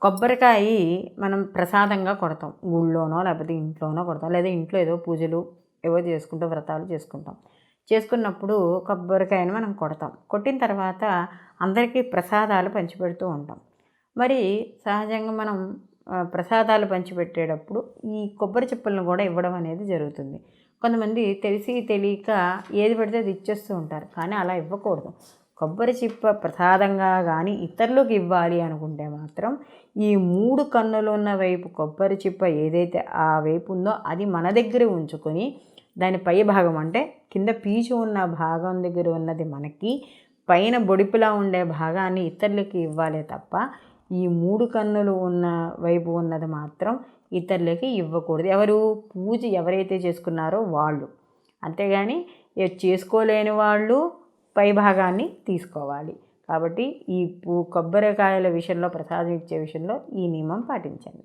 కొబ్బరికాయ మనం ప్రసాదంగా కొడతాం. గుళ్ళోనో లేకపోతే ఇంట్లోనో కొడతాం. లేదా ఇంట్లో ఏదో పూజలు ఏవో చేసుకుంటూ వ్రతాలు చేసుకుంటాం. చేసుకున్నప్పుడు కొబ్బరికాయని మనం కొడతాం. కొట్టిన తర్వాత అందరికీ ప్రసాదాలు పంచిపెడుతూ ఉంటాం. మరి సహజంగా మనం ప్రసాదాలు పంచిపెట్టేటప్పుడు ఈ కొబ్బరి చిప్పలను కూడా ఇవ్వడం అనేది జరుగుతుంది. కొంతమంది తెలిసి తెలియక ఏది పడితే అది ఇచ్చేస్తూ ఉంటారు. కానీ అలా ఇవ్వకూడదు. కొబ్బరి చిప్ప ప్రసాదంగా కానీ ఇతరులకు ఇవ్వాలి అనుకుంటే మాత్రం ఈ 3 కన్నులు ఉన్న వైపు కొబ్బరి చిప్ప ఏదైతే ఆ వైపు ఉందో అది మన దగ్గర ఉంచుకొని దాని పై భాగం అంటే కింద పీచు ఉన్న భాగం దగ్గర ఉన్నది మనకి, పైన బొడిపులా ఉండే భాగాన్ని ఇతరులకి ఇవ్వాలే తప్ప ఈ 3 కన్నులు ఉన్న వైపు ఉన్నది మాత్రం ఇతరులకి ఇవ్వకూడదు. పూజ ఎవరైతే చేసుకున్నారో వాళ్ళు. అంతేగాని చేసుకోలేని వాళ్ళు పై భాగాన్ని తీసుకోవాలి. కాబట్టి ఈ కొబ్బరికాయల విషయంలో ప్రసాదం ఇచ్చే విషయంలో ఈ నియమం పాటించండి.